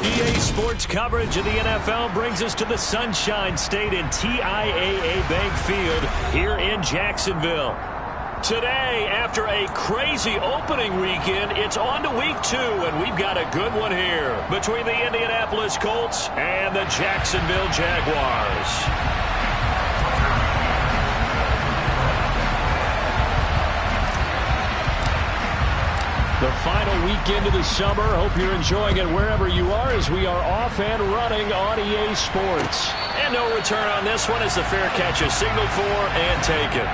EA Sports coverage of the NFL brings us to the Sunshine State in TIAA Bank Field here in Jacksonville. Today, after a crazy opening weekend, it's on to week 2, and we've got a good one here between the Indianapolis Colts and the Jacksonville Jaguars. The final weekend of the summer. Hope you're enjoying it wherever you are as we are off and running on EA Sports. And no return on this one as the fair catch is signaled for and taken.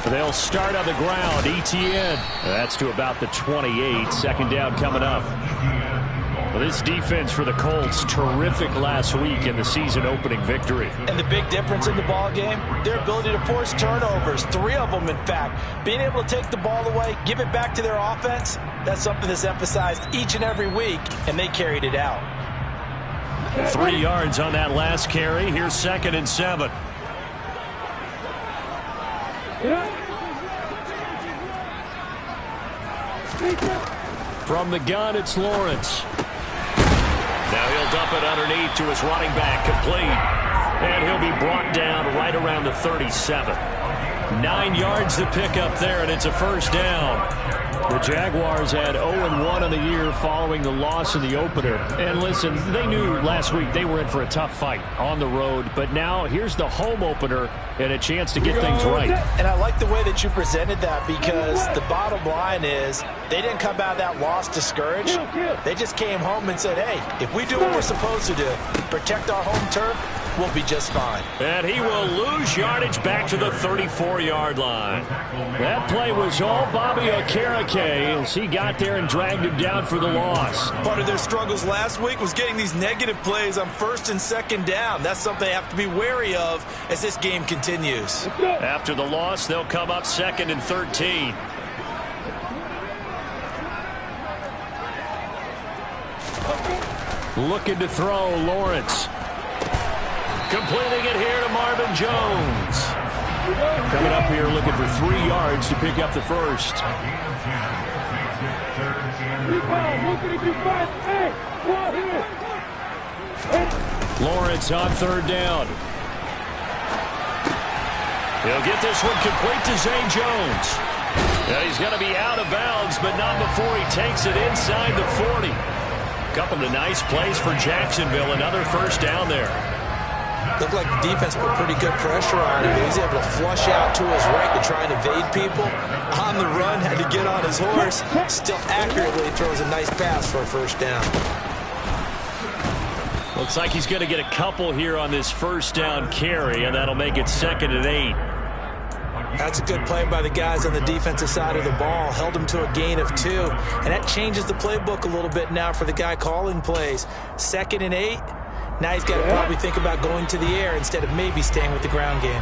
They'll start on the ground. ETN. That's to about the 28. Second down coming up. Well, this defense for the Colts, terrific last week in the season opening victory. And the big difference in the ball game, their ability to force turnovers. 3 of them, in fact. Being able to take the ball away, give it back to their offense, that's something that's emphasized each and every week, and they carried it out. 3 yards on that last carry. Here's 2nd and 7. From the gun, it's Lawrence. Now he'll dump it underneath to his running back, complete. And he'll be brought down right around the 37. 9 yards to pick up there, and it's a first down. The Jaguars had 0-1 on the year following the loss in the opener. And listen, they knew last week they were in for a tough fight on the road. But now here's the home opener and a chance to get things right. And I like the way that you presented that, because the bottom line is they didn't come out of that loss discouraged. They just came home and said, hey, if we do what we're supposed to do, protect our home turf, we'll be just fine. And he will lose yardage back to the 34-yard line. That play was all Bobby Okereke as he got there and dragged him down for the loss. Part of their struggles last week was getting these negative plays on 1st and 2nd down. That's something they have to be wary of as this game continues. After the loss, they'll come up 2nd and 13. Looking to throw, Lawrence. Completing it here to Marvin Jones. Coming up here looking for 3 yards to pick up the first. Lawrence on 3rd down. He'll get this one complete to Zay Jones. Now he's going to be out of bounds, but not before he takes it inside the 40. Couple of nice plays for Jacksonville. Another first down there. Looked like the defense put pretty good pressure on him. He was able to flush out to his right to try and evade people. On the run, had to get on his horse. Still accurately throws a nice pass for a first down. Looks like he's going to get a couple here on this first down carry, and that'll make it 2nd and 8. That's a good play by the guys on the defensive side of the ball. Held him to a gain of 2. And that changes the playbook a little bit now for the guy calling plays. 2nd and 8. Now he's got to probably think about going to the air instead of maybe staying with the ground game.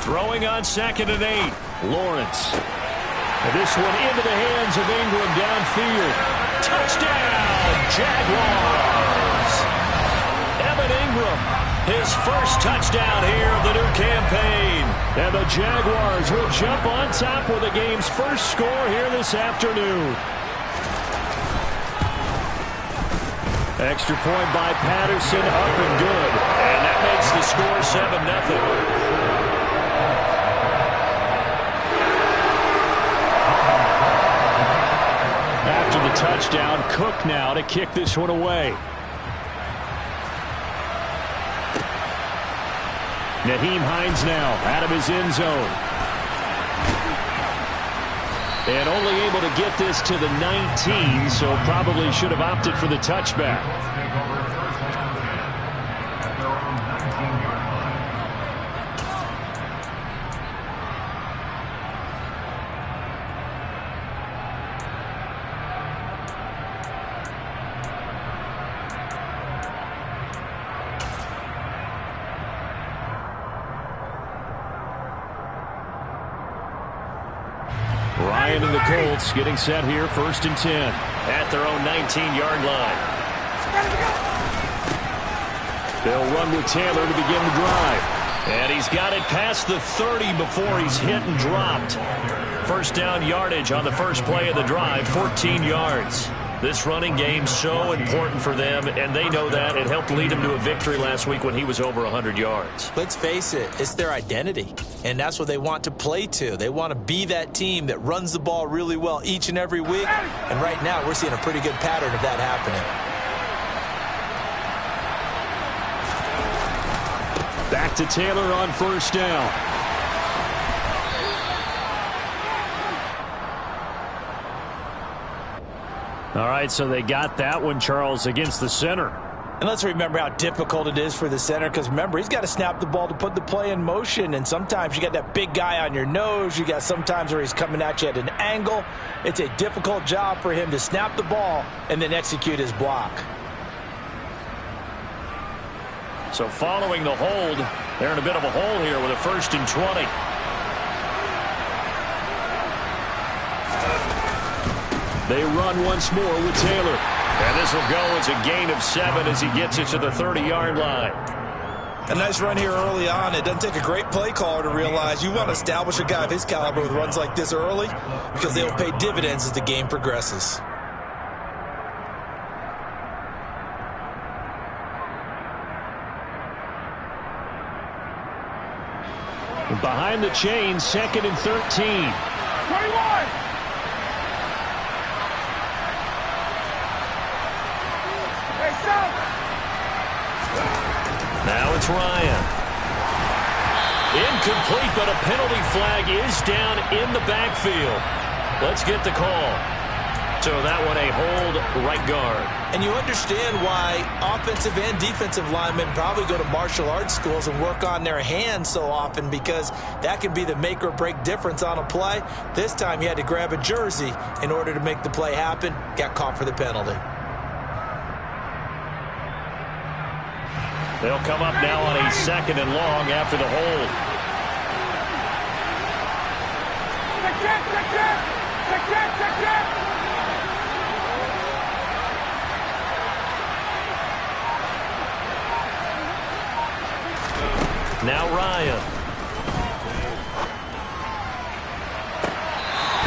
Throwing on 2nd and 8. Lawrence. And this one into the hands of Ingram downfield. Touchdown, Jaguars. Evan Ingram, his first touchdown here of the new campaign. And the Jaguars will jump on top with the game's first score here this afternoon. Extra point by Patterson, up and good. And that makes the score 7-0. After the touchdown, Cook now to kick this one away. Nyheim Hines now out of his end zone. And only able to get this to the 19, so probably should have opted for the touchback. representing the Colts, getting set here, 1st and 10. At their own 19-yard line. They'll run with Taylor to begin the drive. And he's got it past the 30 before he's hit and dropped. First down yardage on the first play of the drive, 14 yards. This running game so important for them, and they know that. It helped lead them to a victory last week when he was over 100 yards. Let's face it, it's their identity, and that's what they want to play to. They want to be that team that runs the ball really well each and every week, and right now we're seeing a pretty good pattern of that happening. Back to Taylor on 1st down. All right, so they got that one, Charles, against the center. And let's remember how difficult it is for the center, because remember, he's got to snap the ball to put the play in motion, and sometimes you got that big guy on your nose. You got sometimes where he's coming at you at an angle. It's a difficult job for him to snap the ball and then execute his block. So following the hold, they're in a bit of a hole here with a 1st and 20. They run once more with Taylor. And this will go as a gain of 7 as he gets it to the 30-yard line. A nice run here early on. It doesn't take a great play caller to realize you want to establish a guy of his caliber with runs like this early, because they will pay dividends as the game progresses. Behind the chain, 2nd and 13. 21! Now it's Ryan. Incomplete, but a penalty flag is down in the backfield. Let's get the call. So that one a hold, right guard. And you understand why offensive and defensive linemen probably go to martial arts schools and work on their hands so often, because that can be the make or break difference on a play. This time he had to grab a jersey in order to make the play happen. Got caught for the penalty. They'll come up now on a 2nd and long after the hold. Now Ryan.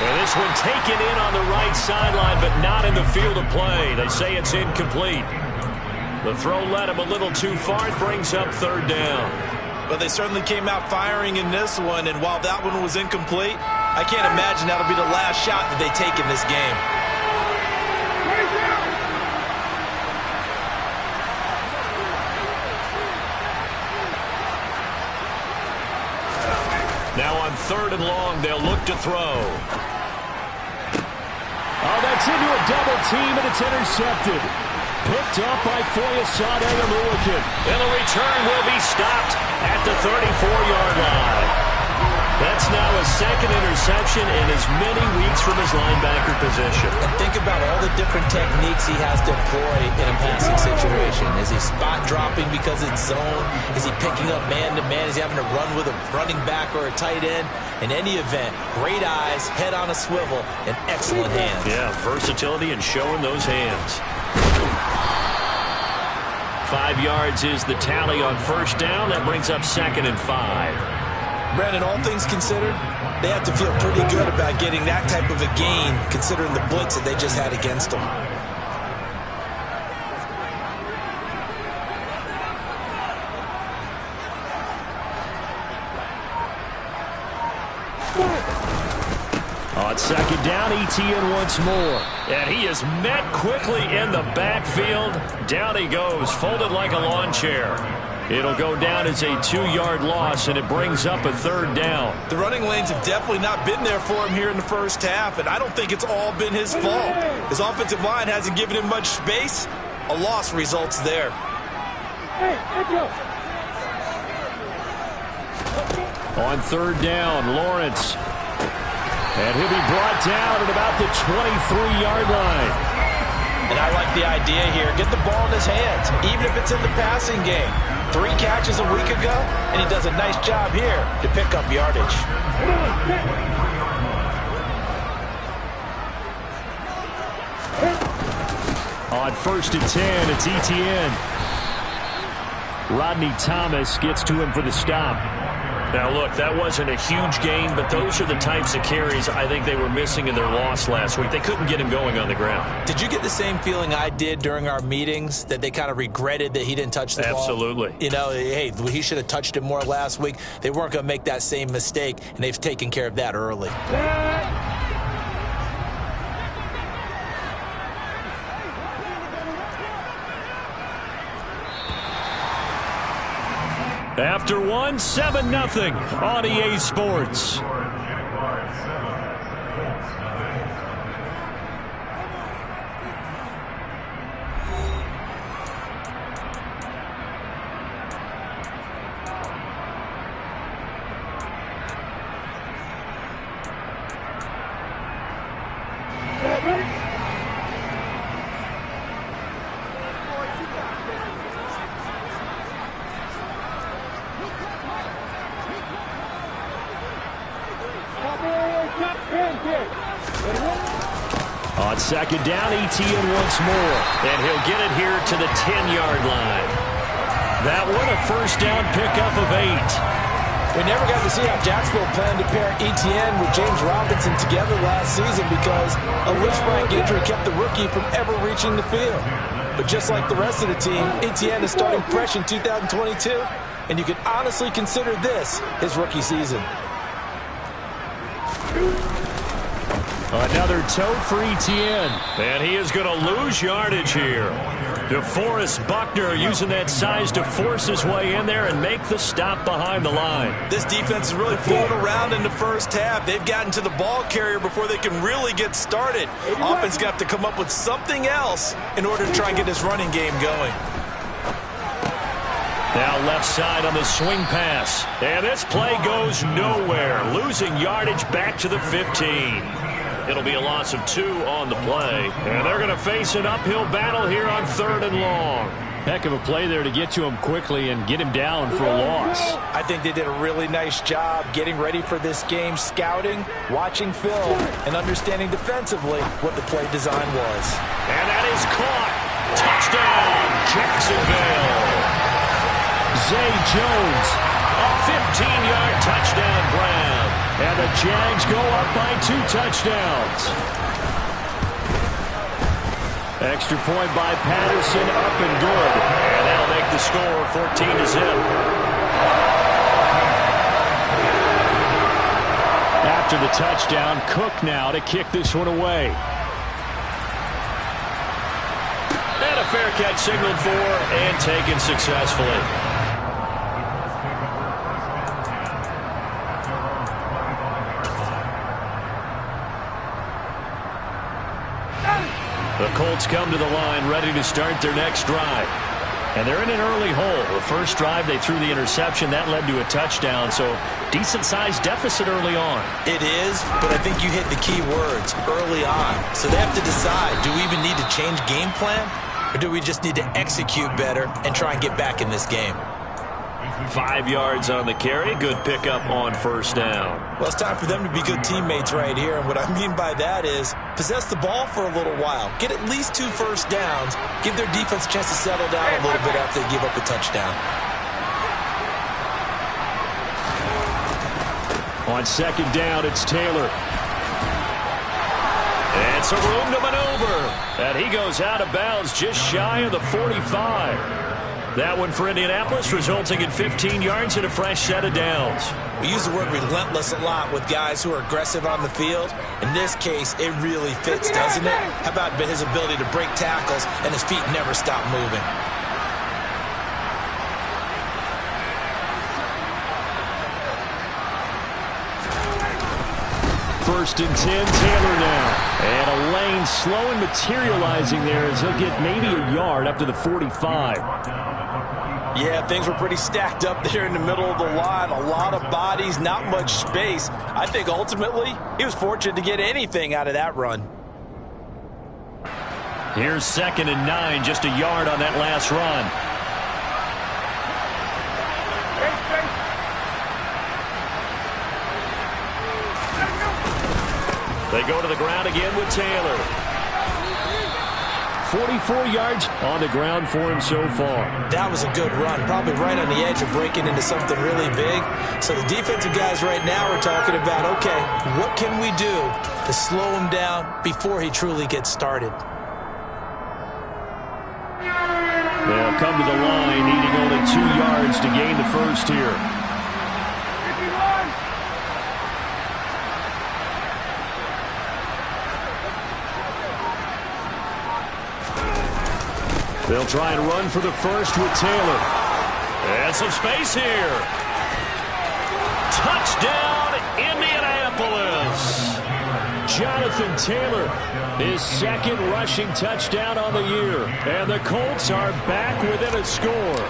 And this one taken in on the right sideline, but not in the field of play. They say it's incomplete. The throw led him a little too far. It brings up 3rd down. But they certainly came out firing in this one, and while that one was incomplete, I can't imagine that'll be the last shot that they take in this game. Now on 3rd and long, they'll look to throw. Oh, that's into a double team, and it's intercepted. Picked up by Foyesade and Lewickin. And the return will be stopped at the 34-yard line. That's now a 2nd interception in as many weeks from his linebacker position. And think about all the different techniques he has to employ in a passing situation. Is he spot dropping because it's zone? Is he picking up man-to-man? Is he having to run with a running back or a tight end? In any event, great eyes, head on a swivel, and excellent hands. Yeah, versatility and showing those hands. 5 yards is the tally on 1st down. That brings up 2nd and 5. Brandon, all things considered, they have to feel pretty good about getting that type of a gain, considering the blitz that they just had against them. On 2nd down, ETN once more. And he is met quickly in the backfield. Down he goes, folded like a lawn chair. It'll go down as a 2-yard loss, and it brings up a 3rd down. The running lanes have definitely not been there for him here in the first half, and I don't think it's all been his fault. His offensive line hasn't given him much space. A loss results there. On 3rd down, Lawrence. And he'll be brought down at about the 23-yard line. And I like the idea here. Get the ball in his hands, even if it's in the passing game. 3 catches a week ago, and he does a nice job here to pick up yardage. On 1st and 10, it's ETN. Rodney Thomas gets to him for the stop. Now, look, that wasn't a huge gain, but those are the types of carries I think they were missing in their loss last week. They couldn't get him going on the ground. Did you get the same feeling I did during our meetings, that they kind of regretted that he didn't touch the ball? Absolutely. You know, hey, he should have touched it more last week. They weren't going to make that same mistake, and they've taken care of that early. After one, 7-0 on EA Sports. On 2nd down, ETN once more. And he'll get it here to the 10-yard line. That one a 1st down pickup of 8. We never got to see how Jacksonville planned to pair ETN with James Robinson together last season because a wrist blank injury kept the rookie from ever reaching the field. But just like the rest of the team, ETN is starting fresh in 2022, and you can honestly consider this his rookie season. Another tote for ETN. And he is going to lose yardage here. DeForest Buckner using that size to force his way in there and make the stop behind the line. This defense is really fooling around in the first half. They've gotten to the ball carrier before they can really get started. Offense going to have to come up with something else in order to try and get this running game going. Now left side on the swing pass. And this play goes nowhere. Losing yardage back to the 15. It'll be a loss of 2 on the play. And they're going to face an uphill battle here on 3rd and long. Heck of a play there to get to him quickly and get him down for a loss. I think they did a really nice job getting ready for this game, scouting, watching film, and understanding defensively what the play design was. And that is caught. Touchdown, Jacksonville. Zay Jones, a 15-yard touchdown grab. And the Jags go up by 2 touchdowns. Extra point by Patterson, up and good. And that'll make the score 14-0. After the touchdown, Cook now to kick this one away. And a fair catch signaled for and taken successfully. The Colts come to the line ready to start their next drive. And they're in an early hole. The first drive, they threw the interception. That led to a touchdown, so decent-sized deficit early on. It is, but I think you hit the key words, early on. So they have to decide, do we even need to change game plan, or do we just need to execute better and try and get back in this game? 5 yards on the carry. Good pickup on 1st down. Well, it's time for them to be good teammates right here. And what I mean by that is possess the ball for a little while. Get at least 2 first downs. Give their defense a chance to settle down a little bit after they give up a touchdown. On 2nd down, it's Taylor. And some room to maneuver. And he goes out of bounds just shy of the 45. That one for Indianapolis, resulting in 15 yards and a fresh set of downs. We use the word relentless a lot with guys who are aggressive on the field. In this case, it really fits, doesn't it? How about his ability to break tackles and his feet never stop moving? First and 10, Taylor now. And a lane slow and materializing there as he'll get maybe a yard up to the 45. Yeah, things were pretty stacked up there in the middle of the line. A lot of bodies, not much space. I think ultimately he was fortunate to get anything out of that run. Here's 2nd and 9, just a yard on that last run. They go to the ground again with Taylor. 44 yards on the ground for him so far. That was a good run, probably right on the edge of breaking into something really big. So the defensive guys right now are talking about, okay, what can we do to slow him down before he truly gets started? They'll come to the line, needing only 2 yards to gain the first here. They'll try and run for the first with Taylor. And some space here. Touchdown, Indianapolis. Jonathan Taylor, his second rushing touchdown on the year. And the Colts are back within a score.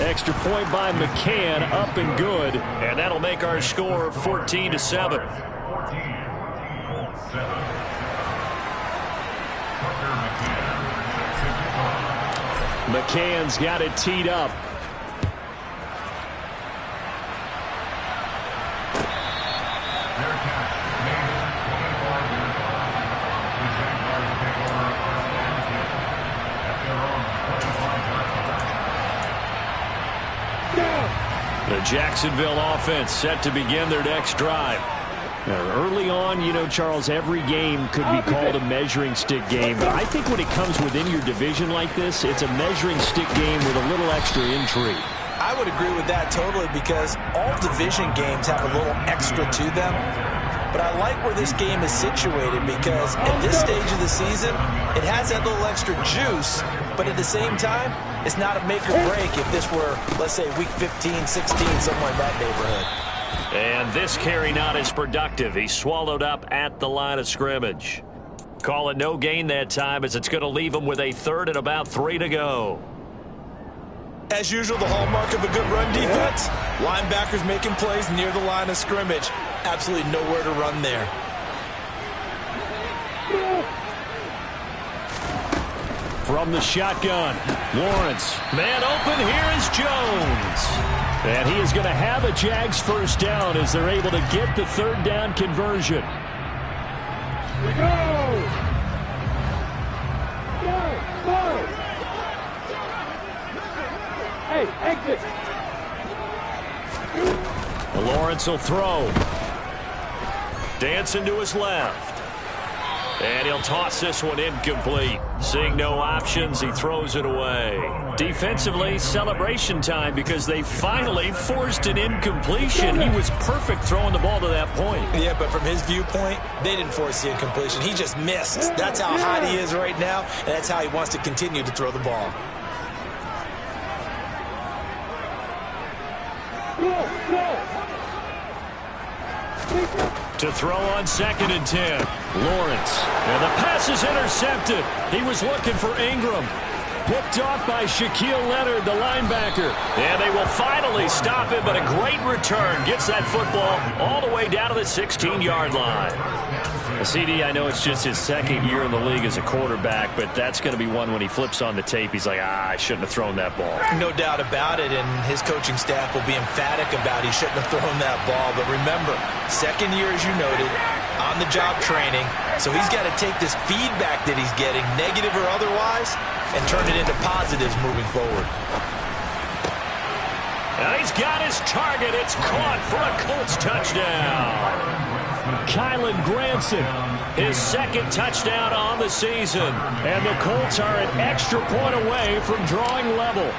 Extra point by McCann, up and good. And that'll make our score 14-7. McCann's got it teed up. The Jacksonville offense set to begin their next drive. Now, early on, you know, Charles, every game could be called a measuring stick game. But I think when it comes within your division like this, it's a measuring stick game with a little extra intrigue. I would agree with that totally because all division games have a little extra to them. But I like where this game is situated because at this stage of the season, it has that little extra juice. But at the same time, it's not a make or break if this were, let's say, week 15, 16, somewhere in that neighborhood. And this carry not as productive. He swallowed up at the line of scrimmage. Call it no gain that time as it's going to leave him with a third and about 3 to go. As usual, the hallmark of a good run defense, linebackers making plays near the line of scrimmage. Absolutely nowhere to run there. From the shotgun, Lawrence. Man open, here is Jones. And he is going to have a Jags first down as they're able to get the third down conversion. Here we go! Go! Hey, exit! Lawrence will throw. Dancing to his left. And he'll toss this one incomplete. Seeing no options, he throws it away. Defensively, celebration time because they finally forced an incompletion. He was perfect throwing the ball to that point. Yeah, but from his viewpoint, they didn't force the incompletion. He just missed. That's how hot he is right now, and that's how he wants to continue to throw the ball. To throw on 2nd and 10. Lawrence. And the pass is intercepted. He was looking for Ingram. Picked off by Shaquille Leonard, the linebacker. And they will finally stop him, but a great return. Gets that football all the way down to the 16-yard line. CD, I know it's just his second year in the league as a quarterback, but that's going to be one when he flips on the tape. He's like, I shouldn't have thrown that ball. No doubt about it, and his coaching staff will be emphatic about he shouldn't have thrown that ball. But remember, second year, as you noted, on-the-job training, so he's got to take this feedback that he's getting, negative or otherwise, and turn it into positives moving forward. And he's got his target. It's caught for a Colts touchdown. Kylan Granson, his second touchdown on the season. And the Colts are an extra point away from drawing level.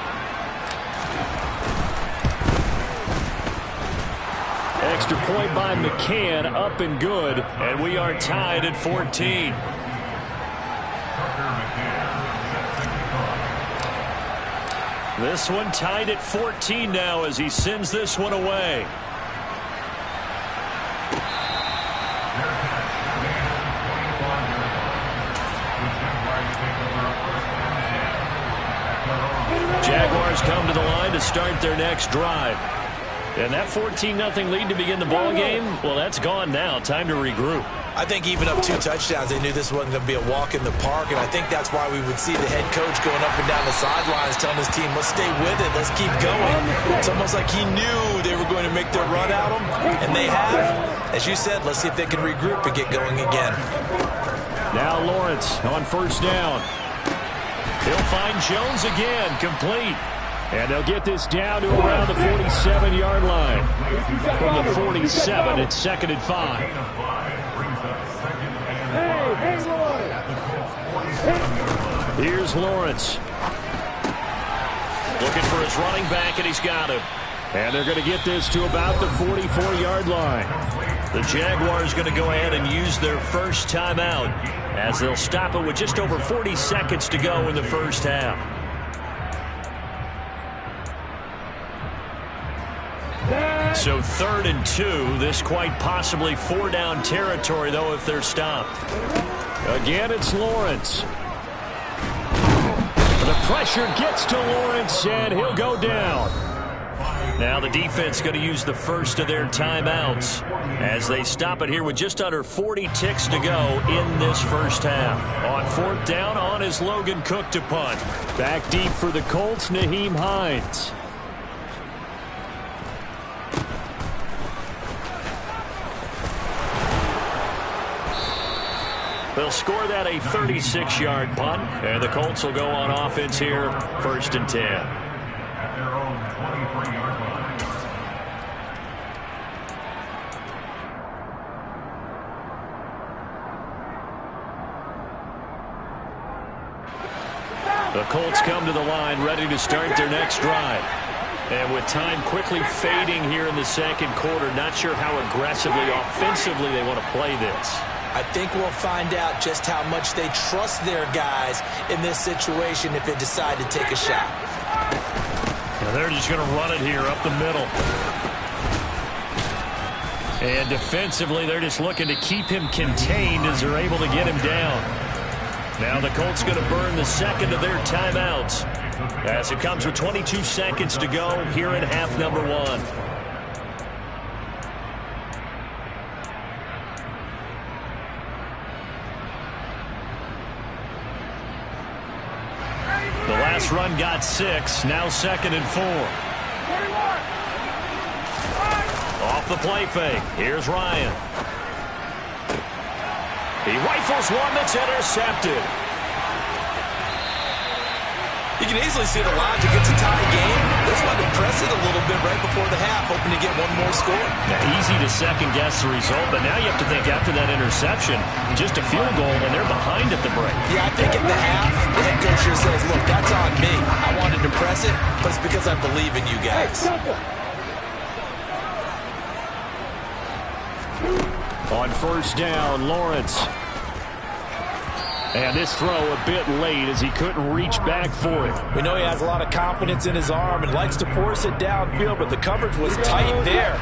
Extra point by McCann, up and good. And we are tied at 14. This one tied at 14 now as he sends this one away. Jaguars come to the line to start their next drive. And that 14-0 lead to begin the ball game, well, that's gone now. Time to regroup. I think even up 2 touchdowns, they knew this wasn't going to be a walk in the park, and I think that's why we would see the head coach going up and down the sidelines telling his team, let's stay with it, let's keep going. It's almost like he knew they were going to make their run at him, and they have. As you said, let's see if they can regroup and get going again. Now Lawrence on first down. He'll find Jones again, complete. And they'll get this down to around the 47-yard line. From the 47, it's 2nd and 5. Here's Lawrence. Looking for his running back, and he's got him. And they're going to get this to about the 44-yard line. The Jaguars going to go ahead and use their first timeout as they'll stop it with just over 40 seconds to go in the first half. So 3rd and 2. This quite possibly 4-down territory, though, if they're stopped. Again, it's Lawrence. The pressure gets to Lawrence, and he'll go down. Now the defense going to use the first of their timeouts as they stop it here with just under 40 ticks to go in this first half. On 4th down, on is Logan Cook to punt. Back deep for the Colts, Nyheim Hines. They'll score that a 36-yard punt, and the Colts will go on offense here, 1st and 10. The Colts come to the line, ready to start their next drive. And with time quickly fading here in the 2nd quarter, not sure how aggressively, offensively they want to play this. I think we'll find out just how much they trust their guys in this situation if they decide to take a shot. Now they're just going to run it here up the middle. And defensively, they're just looking to keep him contained as they're able to get him down. Now the Colts going to burn the 2nd of their timeouts as it comes with 22 seconds to go here in half number 1. The last run got 6, now 2nd and 4. Off the play fake, here's Ryan. He rifles one that's intercepted. You can easily see the logic. It's a tie game. They just wanted to press it a little bit right before the half, hoping to get one more score. Now, easy to second-guess the result, but now you have to think after that interception, just a field goal, and they're behind at the break. Yeah, I think at the half, the head coach here says, look, that's on me. I wanted to press it, but it's because I believe in you guys. On first down, Lawrence. And this throw a bit late as he couldn't reach back for it. We know he has a lot of confidence in his arm and likes to force it downfield, but the coverage was tight there.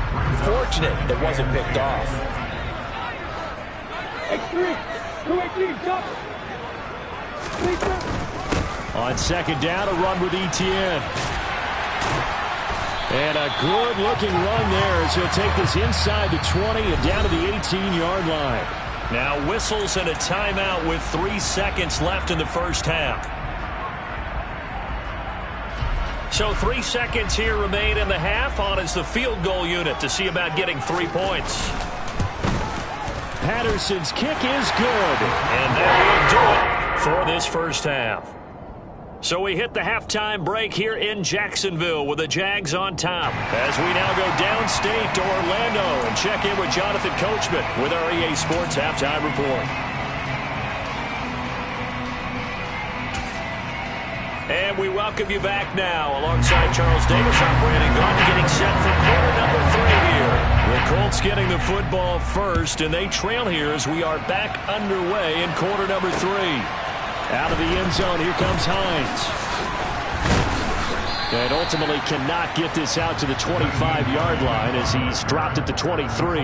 Fortunate it wasn't picked off. On 2nd down, a run with Etienne. And a good-looking run there as he'll take this inside the 20 and down to the 18-yard line. Now whistles and a timeout with 3 seconds left in the first half. So 3 seconds here remain in the half. On is the field goal unit to see about getting 3 points. Patterson's kick is good. And that will do it for this first half. So we hit the halftime break here in Jacksonville with the Jags on top. As we now go downstate to Orlando and check in with Jonathan Coachman with our EA Sports Halftime Report. And we welcome you back now alongside Charles Davis. I'm Brandon Gordon getting set for quarter number 3 here. The Colts getting the football first, and they trail here as we are back underway in quarter number 3. Out of the end zone, here comes Hines. And ultimately cannot get this out to the 25-yard line as he's dropped at the 23.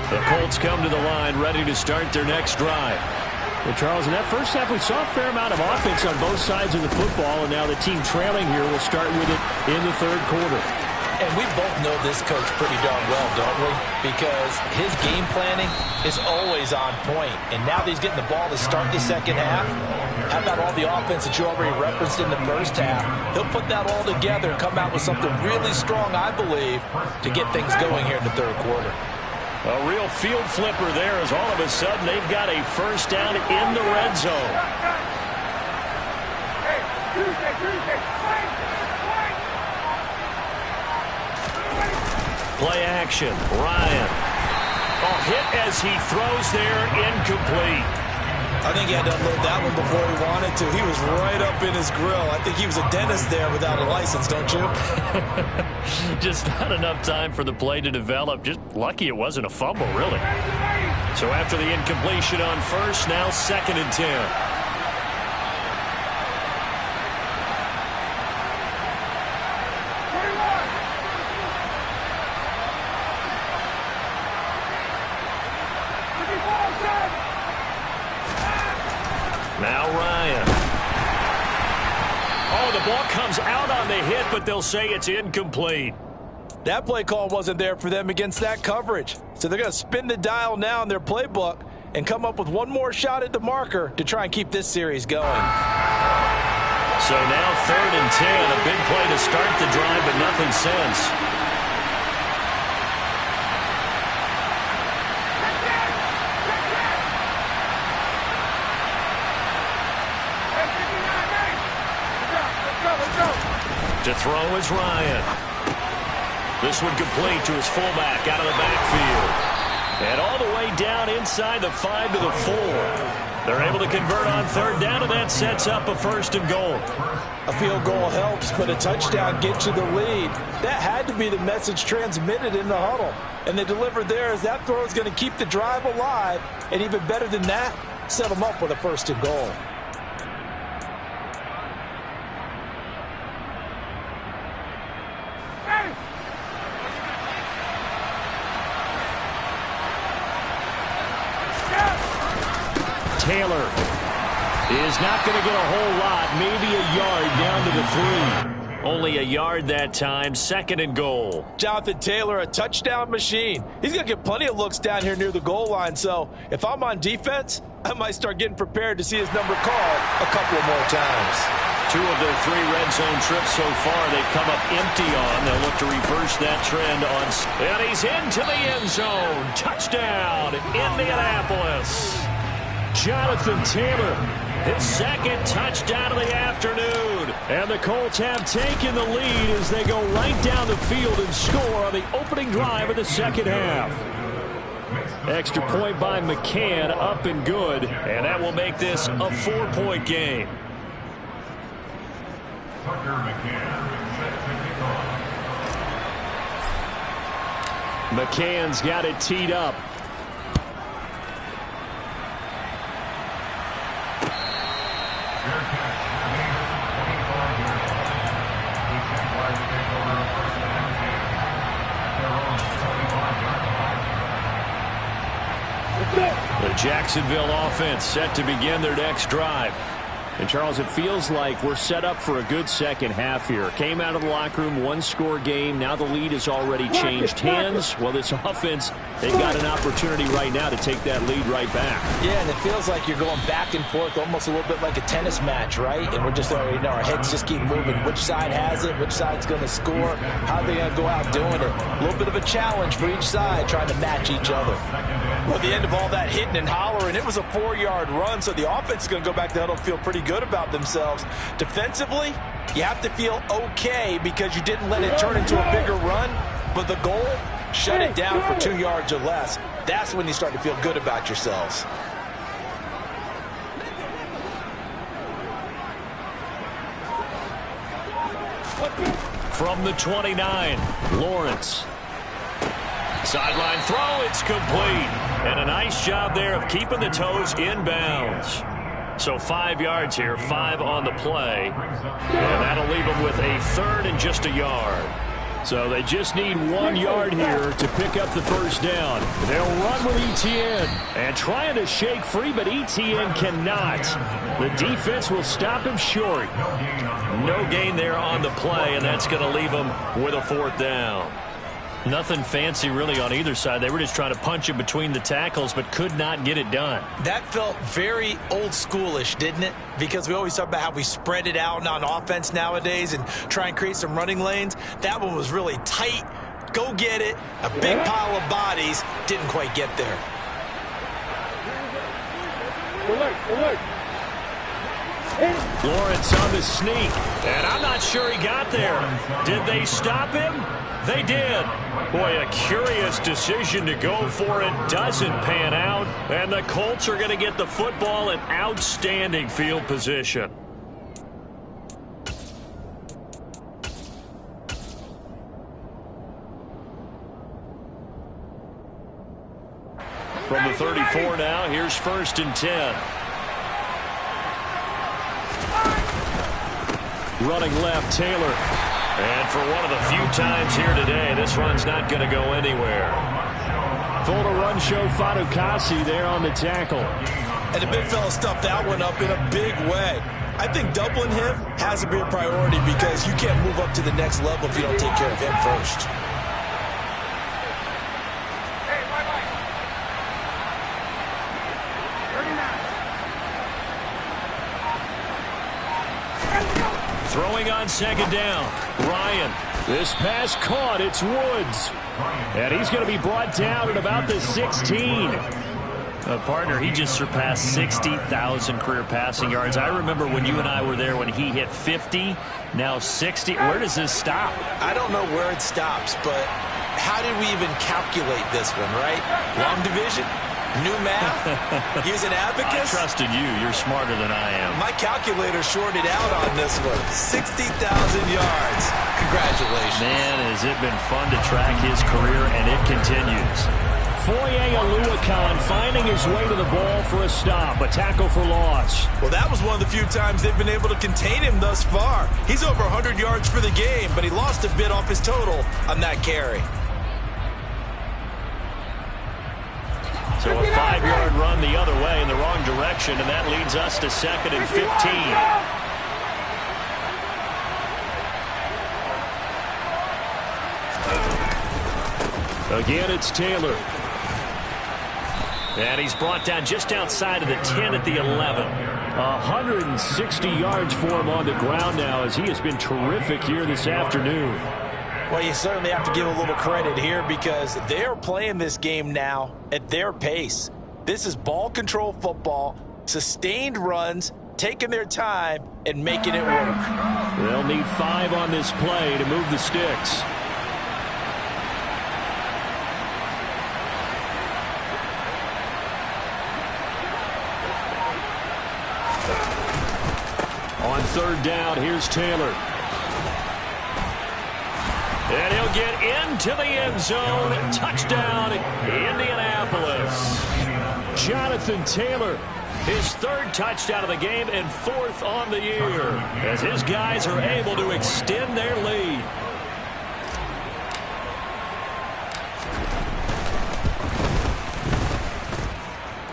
The Colts come to the line ready to start their next drive. Well, Charles, in that first half, we saw a fair amount of offense on both sides of the football, and now the team trailing here will start with it in the third quarter. And we both know this coach pretty darn well, don't we? Because his game planning is always on point. And now that he's getting the ball to start the second half, how about all the offense that you already referenced in the first half? He'll put that all together and come out with something really strong, I believe, to get things going here in the third quarter. A real field flipper there as all of a sudden they've got a first down in the red zone. Play action. Ryan. Oh, hit as he throws there. Incomplete. I think he had to unload that one before he wanted to. He was right up in his grill. I think he was a dentist there without a license, don't you? Just not enough time for the play to develop. Just lucky it wasn't a fumble, really. So after the incompletion on first, now 2nd and 10. Now Ryan. Oh, the ball comes out on the hit, but they'll say it's incomplete. That play call wasn't there for them against that coverage. So they're going to spin the dial now in their playbook and come up with one more shot at the marker to try and keep this series going. So now 3rd and 10. A big play to start the drive, but nothing since. To throw is Ryan. This one complete to his fullback out of the backfield. And all the way down inside the 5 to the 4. They're able to convert on 3rd down, and that sets up a 1st and goal. A field goal helps, but a touchdown gets you the lead. That had to be the message transmitted in the huddle. And they delivered there as that throw is going to keep the drive alive. And even better than that, set them up with a 1st and goal. Taylor is not going to get a whole lot, maybe a yard down to the 3. Only a yard that time, 2nd and goal. Jonathan Taylor, a touchdown machine. He's going to get plenty of looks down here near the goal line, so if I'm on defense, I might start getting prepared to see his number called a couple of more times. 2 of their 3 red zone trips so far, they've come up empty on. They'll look to reverse that trend on. And he's into the end zone. Touchdown, Indianapolis. Jonathan Taylor, his 2nd touchdown of the afternoon. And the Colts have taken the lead as they go right down the field and score on the opening drive of the 2nd half. Extra point by McCann, up and good. And that will make this a 4-point game. McCann's got it teed up. The Jacksonville offense set to begin their next drive. And, Charles, it feels like we're set up for a good second half here. Came out of the locker room, 1-score game. Now the lead has already changed hands. Well, this offense, they've got an opportunity right now to take that lead right back. Yeah, and it feels like you're going back and forth, almost a little bit like a tennis match, right? And we're just already know our heads just keep moving. Which side has it? Which side's going to score? How are they going to go out doing it? A little bit of a challenge for each side, trying to match each other. Well, at the end of all that hitting and hollering, it was a 4-yard run, so the offense is going to go back to the huddle and feel pretty good about themselves. Defensively, you have to feel okay because you didn't let it turn into a bigger run, but the goal, shut it down for 2 yards or less. That's when you start to feel good about yourselves. From the 29, Lawrence. Sideline throw, it's complete. And a nice job there of keeping the toes in bounds. So 5 yards here, 5 on the play. And that'll leave them with a 3rd and just a yard. So they just need 1 yard here to pick up the first down. They'll run with Etienne and trying to shake free, but Etienne cannot. The defense will stop him short. No gain there on the play, and that's going to leave him with a 4th down. Nothing fancy really on either side. They were just trying to punch it between the tackles, but could not get it done. That felt very old schoolish, didn't it? Because we always talk about how we spread it out on offense nowadays and try and create some running lanes. That one was really tight. Go get it. A big pile of bodies. Didn't quite get there. Lawrence on the sneak, and I'm not sure he got there. Did they stop him? They did. Boy, a curious decision to go for it. Doesn't pan out, and the Colts are going to get the football in outstanding field position. From the 34 now, here's 1st and 10. Running left, Taylor. And for one of the few times here today, this run's not going to go anywhere. Full to run show Fadukasi there on the tackle. And the big fella stuffed that one up in a big way. I think doubling him has to be a priority because you can't move up to the next level if you don't take care of him first. Throwing on 2nd down. Ryan. This pass caught. It's Woods. And he's going to be brought down at about the 16. Partner, he just surpassed 60,000 career passing yards. I remember when you and I were there when he hit 50, now 60. Where does this stop? I don't know where it stops, but how did we even calculate this one, right? Long division? New math? Use an abacus? I trusted you. You're smarter than I am. My calculator shorted out on this one. 60,000 yards. Congratulations. Man, has it been fun to track his career, and it continues. Foye Oluwakan finding his way to the ball for a stop, a tackle for loss. Well, that was one of the few times they've been able to contain him thus far. He's over 100 yards for the game, but he lost a bit off his total on that carry. So a 5-yard run the other way in the wrong direction, and that leads us to 2nd and 15. Again, it's Taylor. And he's brought down just outside of the 10 at the 11. 160 yards for him on the ground now as he has been terrific here this afternoon. Well, you certainly have to give a little credit here because they're playing this game now at their pace. This is ball control football, sustained runs, taking their time, and making it work. They'll need 5 on this play to move the sticks. On 3rd down, here's Taylor. And he'll get into the end zone. Touchdown, Indianapolis. Jonathan Taylor, his 3rd touchdown of the game and 4th on the year, as his guys are able to extend their lead.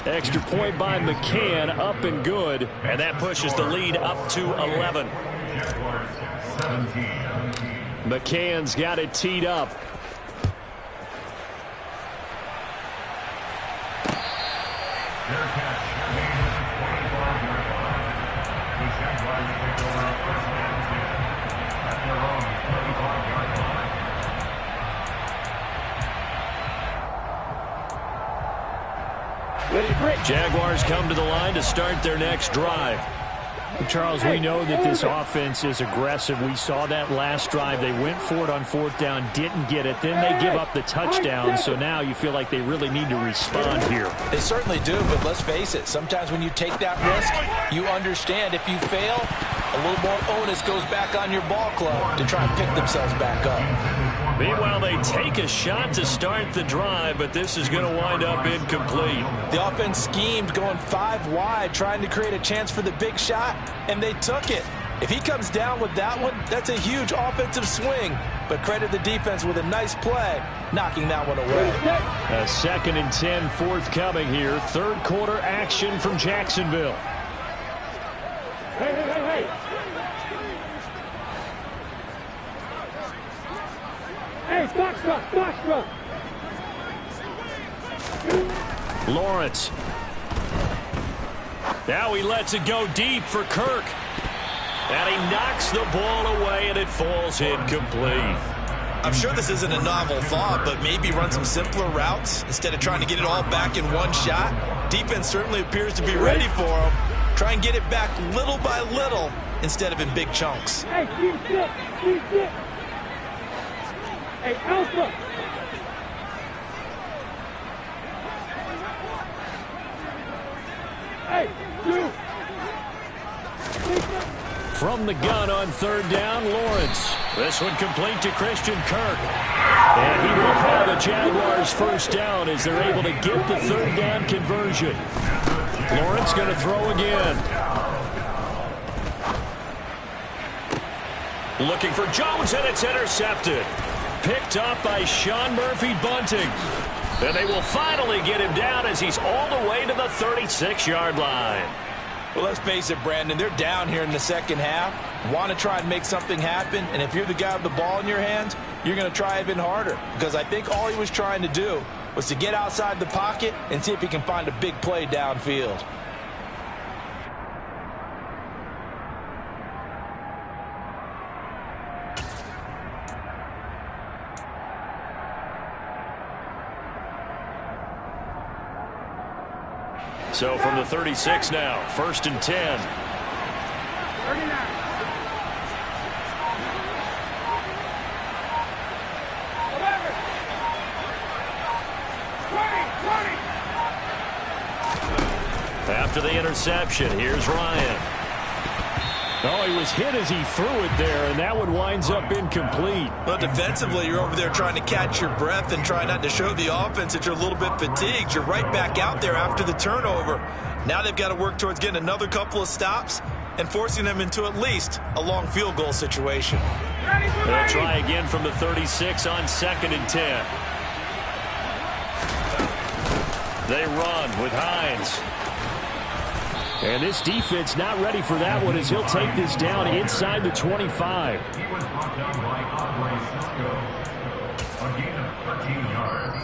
Extra point by McCann, up and good, and that pushes the lead up to 11. McCann's got it teed up. Jaguars come to the line to start their next drive. Charles, we know that this offense is aggressive. We saw that last drive. They went for it on 4th down, didn't get it. Then they give up the touchdown, so now you feel like they really need to respond here. They certainly do, but let's face it. Sometimes when you take that risk, you understand if you fail, a little more onus goes back on your ball club to try and pick themselves back up. Meanwhile, they take a shot to start the drive, but this is going to wind up incomplete. The offense schemed going 5 wide, trying to create a chance for the big shot, and they took it. If he comes down with that one, that's a huge offensive swing. But credit the defense with a nice play, knocking that one away. A 2nd and 10 forthcoming here. Third quarter action from Jacksonville. Hey. Hey, box truck. Lawrence. Now he lets it go deep for Kirk. And he knocks the ball away, and it falls incomplete. I'm sure this isn't a novel thought, but maybe run some simpler routes instead of trying to get it all back in one shot. Defense certainly appears to be ready for him. Try and get it back little by little instead of in big chunks. Hey, keep it. Hey, Alpha. Hey, you. From the gun on 3rd down, Lawrence. This one complete to Christian Kirk. And he will have the Jaguars first down as they're able to get the 3rd down conversion. Lawrence going to throw again. Looking for Jones, and it's intercepted. Picked up by Sean Murphy-Bunting. And they will finally get him down as he's all the way to the 36-yard line. Well, let's face it, Brandon, they're down here in the second half. Want to try and make something happen, and if you're the guy with the ball in your hands, you're going to try even harder. Because I think all he was trying to do was to get outside the pocket and see if he can find a big play downfield. So from the 36 now, 1st and 10. 39. After the interception, here's Ryan. Oh, he was hit as he threw it there, and that one winds up incomplete. Well, defensively, you're over there trying to catch your breath and try not to show the offense that you're a little bit fatigued. You're right back out there after the turnover. Now they've got to work towards getting another couple of stops and forcing them into at least a long field goal situation. They'll try again from the 36 on 2nd and 10. They run with Hines. And this defense not ready for that one as he'll take this down inside the 25.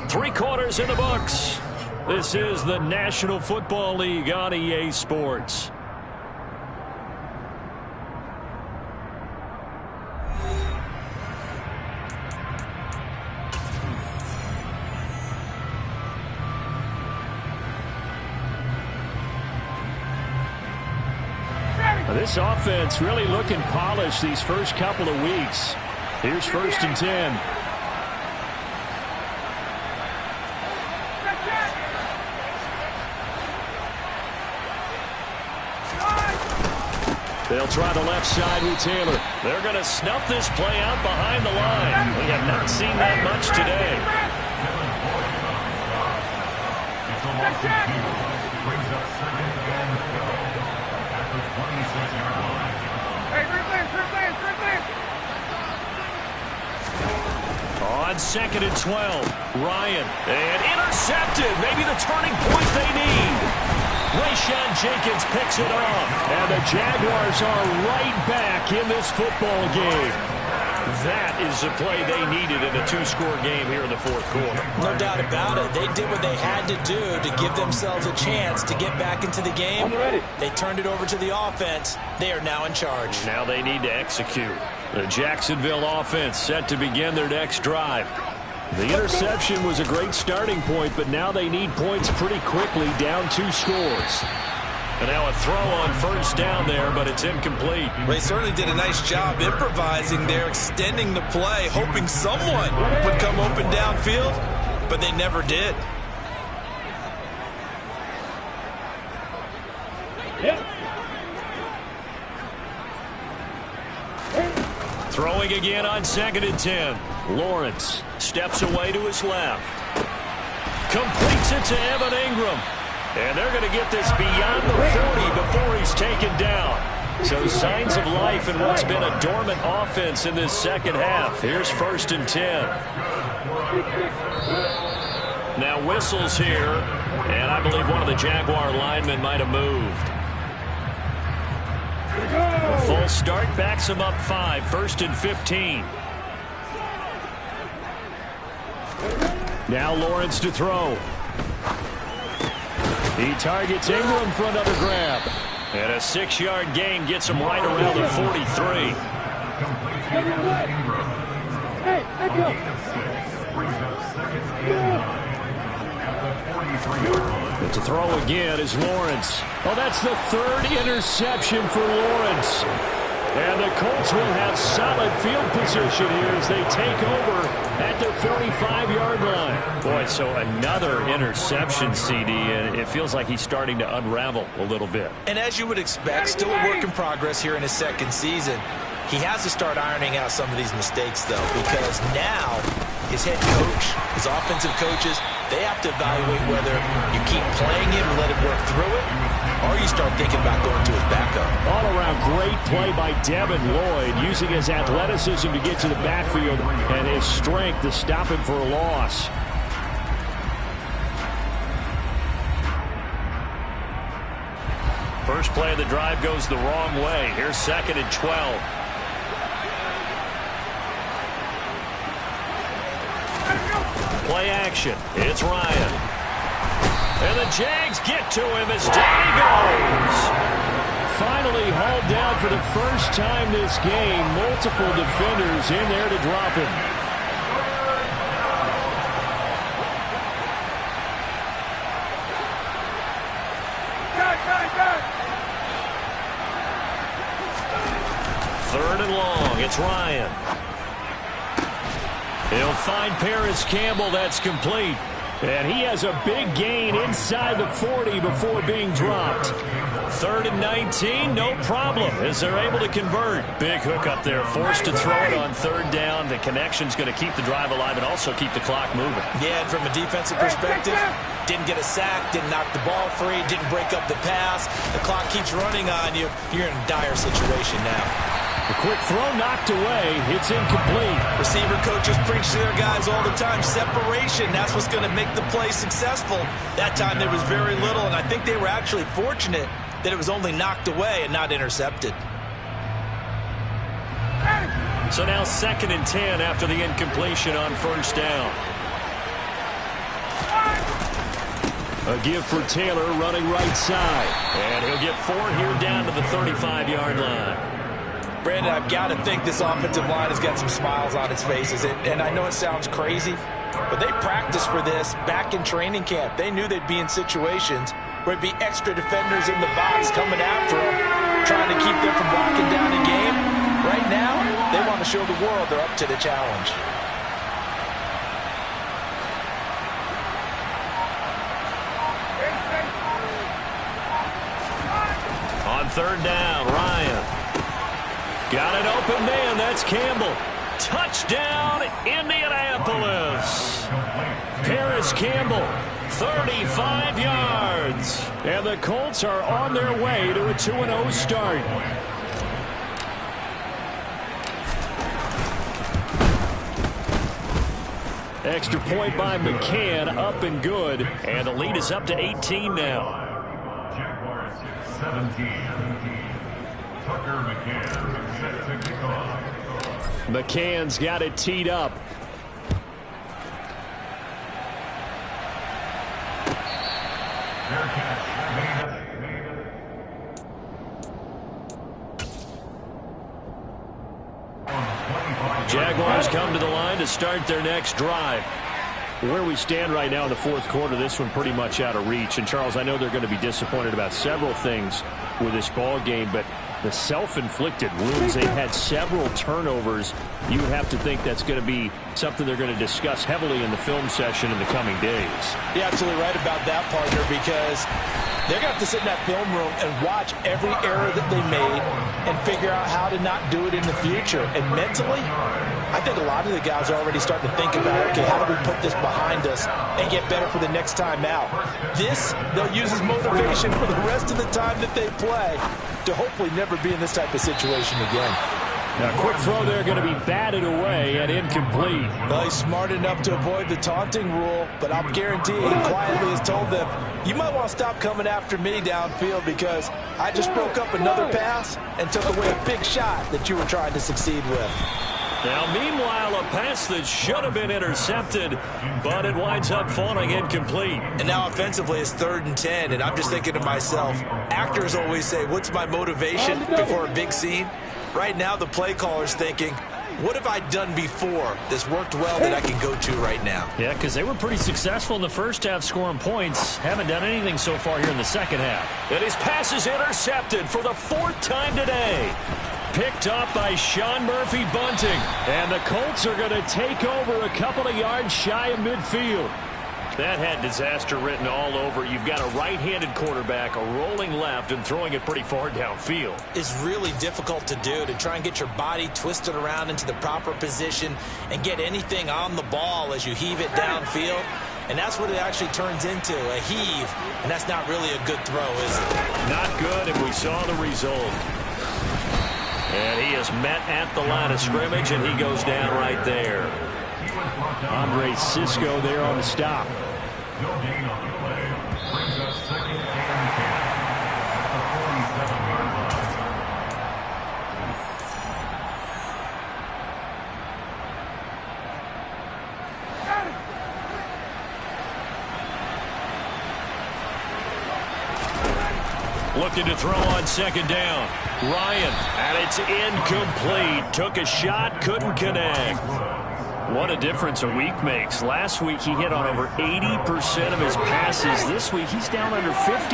3 quarters in the books. This is the National Football League on EA Sports. This offense really looking polished these first couple of weeks. Here's 1st and 10. They'll try the left side with Taylor. They're going to snuff this play out behind the line. We have not seen that much today. On 2nd and 12, Ryan. And intercepted. Maybe the turning point they need. Rayshawn Jenkins picks it off. And the Jaguars are right back in this football game. That is the play they needed in a 2-score game here in the 4th quarter. No doubt about it. They did what they had to do to give themselves a chance to get back into the game. They turned it over to the offense. They are now in charge. Now they need to execute. The Jacksonville offense set to begin their next drive. The interception was a great starting point, but now they need points pretty quickly, down 2 scores. And now a throw on 1st down there, but it's incomplete. They certainly did a nice job improvising there, extending the play, hoping someone would come open downfield, but they never did. Throwing again on 2nd and 10. Lawrence steps away to his left. Completes it to Evan Ingram. And they're going to get this beyond the 40 before he's taken down. So signs of life in what's been a dormant offense in this second half. Here's 1st and 10. Now whistles here, and I believe one of the Jaguar linemen might have moved. A full start backs him up 5, 1st and 15. Now Lawrence to throw. He targets Ingram for another grab. And a 6-yard gain gets him right around the 43. Hey, let's go. But to throw again is Lawrence. Oh, that's the 3rd interception for Lawrence. And the Colts will have solid field position here as they take over at their 45-yard line. Boy, so another interception, CD, and it feels like he's starting to unravel a little bit. And as you would expect, still a work in progress here in his second season. He has to start ironing out some of these mistakes, though, because now his head coach, his offensive coaches, they have to evaluate whether you keep playing him and let him work through it, or you start thinking about going to his backup. All-around great play by Devin Lloyd, using his athleticism to get to the backfield and his strength to stop him for a loss. First play of the drive goes the wrong way. Here's 2nd and 12. Play action. It's Ryan. And the Jags get to him as down he goes. Finally hauled down for the first time this game. Multiple defenders in there to drop him. Third and long. It's Ryan. He'll find Paris Campbell. That's complete. And he has a big gain inside the 40 before being dropped. 3rd and 19, no problem, as they're able to convert. Big hook up there, forced to throw it on 3rd down. The connection's going to keep the drive alive and also keep the clock moving. Yeah, and from a defensive perspective, didn't get a sack, didn't knock the ball free, didn't break up the pass. The clock keeps running on you. You're in a dire situation now. A quick throw knocked away. It's incomplete. Receiver coaches preach to their guys all the time. Separation, that's what's going to make the play successful. That time there was very little, and I think they were actually fortunate that it was only knocked away and not intercepted. So now 2nd and 10 after the incompletion on 1st down. A give for Taylor running right side. And he'll get 4 here down to the 35-yard line. Brandon, I've got to think this offensive line has got some smiles on its faces. And I know it sounds crazy, but they practiced for this back in training camp. They knew they'd be in situations where it'd be extra defenders in the box coming after them, trying to keep them from locking down the game. Right now, they want to show the world they're up to the challenge. On 3rd down, Ryan. Got an open man. That's Campbell. Touchdown, Indianapolis. Paris Campbell, 35 yards. And the Colts are on their way to a 2-0 start. Extra point by McCann, up and good. And the lead is up to 18 now. Jaguars 17. Tucker McCann set to kick off. McCann's got it teed up. Jaguars come to the line to start their next drive. Where we stand right now in the 4th quarter, this one pretty much out of reach. And, Charles, I know they're going to be disappointed about several things with this ball game, but the self-inflicted wounds, they've had several turnovers. You would have to think that's going to be something they're going to discuss heavily in the film session in the coming days. You're absolutely right about that, partner, because they're going to have to sit in that film room and watch every error that they made and figure out how to not do it in the future. And mentally, I think a lot of the guys are already starting to think about, okay, how do we put this behind us and get better for the next time out? This, they'll use as motivation for the rest of the time that they play. to hopefully never be in this type of situation again. Now, quick throw there, going to be batted away and incomplete. Well, he's smart enough to avoid the taunting rule, but I'll guarantee he quietly has told them, you might want to stop coming after me downfield because I just broke up another pass and took away a big shot that you were trying to succeed with. Now, meanwhile, a pass that should have been intercepted, but it winds up falling incomplete. And now offensively it's 3rd and 10, and I'm just thinking to myself, actors always say, what's my motivation before a big scene? Right now the play caller's thinking, what have I done before that's worked well that I can go to right now? Yeah, because they were pretty successful in the first half scoring points. Haven't done anything so far here in the second half. And his pass is intercepted for the 4th time today. Picked off by Sean Murphy Bunting. And the Colts are going to take over a couple of yards shy of midfield. That had disaster written all over. You've got a right-handed quarterback, a rolling left, and throwing it pretty far downfield. It's really difficult to do, to try and get your body twisted around into the proper position and get anything on the ball as you heave it downfield. And that's what it actually turns into, a heave. And that's not really a good throw, is it? Not good, and we saw the result. And he is met at the line of scrimmage, and he goes down right there. Andre Cisco there on the stop. No gain on the play. Brings up 2nd and 10 at the 47-yard line. Looking to throw on 2nd down. Ryan, and it's incomplete. Took a shot, couldn't connect. What a difference a week makes. Last week he hit on over 80% of his passes. This week he's down under 50%.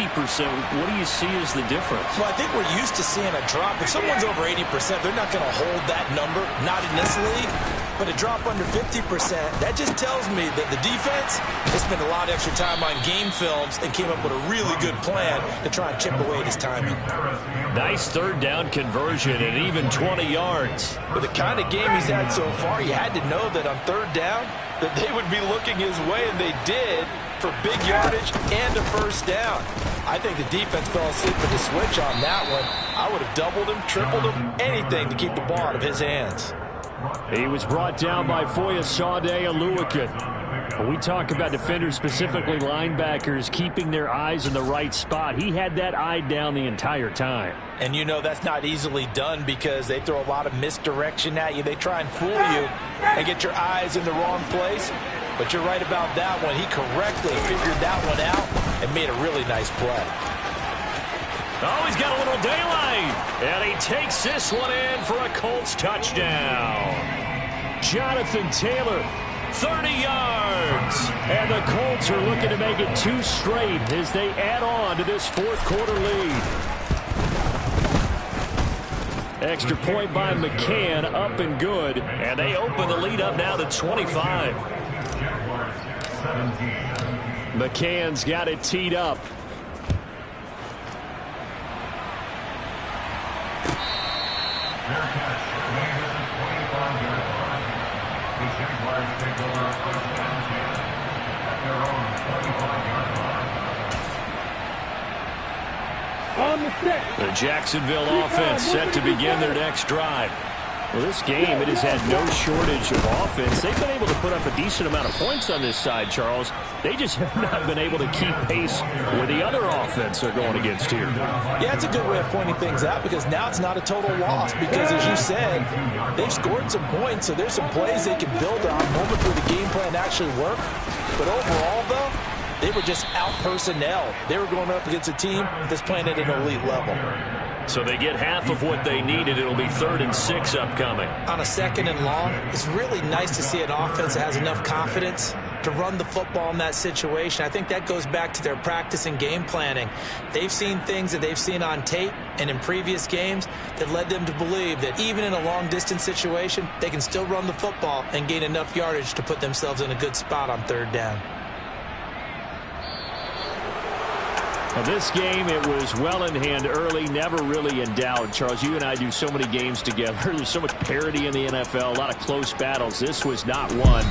What do you see as the difference? Well, I think we're used to seeing a drop. If someone's over 80%, they're not going to hold that number, not in this league. But a drop under 50%, that just tells me that the defense has spent a lot of extra time on game films and came up with a really good plan to try and chip away at his timing. Nice 3rd down conversion and even 20 yards. With the kind of game he's had so far, you had to know that on 3rd down that they would be looking his way, and they did, for big yardage and a 1st down. I think the defense fell asleep at the switch on that one. I would have doubled him, tripled him, anything to keep the ball out of his hands. He was brought down by Foyesade Aluakin. We talk about defenders, specifically linebackers, keeping their eyes in the right spot. He had that eye down the entire time. And you know that's not easily done because they throw a lot of misdirection at you. They try and fool you and get your eyes in the wrong place. But you're right about that one. He correctly figured that one out and made a really nice play. Oh, he's got a little daylight. And he takes this one in for a Colts touchdown. Jonathan Taylor, 30 yards. And the Colts are looking to make it 2 straight as they add on to this 4th quarter lead. Extra point by McCann, up and good. And they open the lead up now to 25. McCann's got it teed up. Their catch made at the 25-yard line. The Jaguars take over 1st and 10 at their own 25-yard line. On the set. The Jacksonville offense set to begin their next drive. Well, this game, it has had no shortage of offense. They've been able to put up a decent amount of points on this side, Charles. They just have not been able to keep pace with the other offense they're going against here. Yeah, it's a good way of pointing things out because now it's not a total loss because, as you said, they've scored some points, so there's some plays they can build on, moments where the game plan actually worked. But overall, though, they were just out-personnel. They were going up against a team that's playing at an elite level. So they get half of what they needed. It'll be 3rd and 6 upcoming. On a 2nd and long, it's really nice to see an offense that has enough confidence to run the football in that situation. I think that goes back to their practice and game planning. They've seen things that they've seen on tape and in previous games that led them to believe that even in a long-distance situation, they can still run the football and gain enough yardage to put themselves in a good spot on 3rd down. Now, this game, it was well in hand early, never really in doubt. Charles, you and I do so many games together. There's so much parity in the NFL, a lot of close battles. This was not one.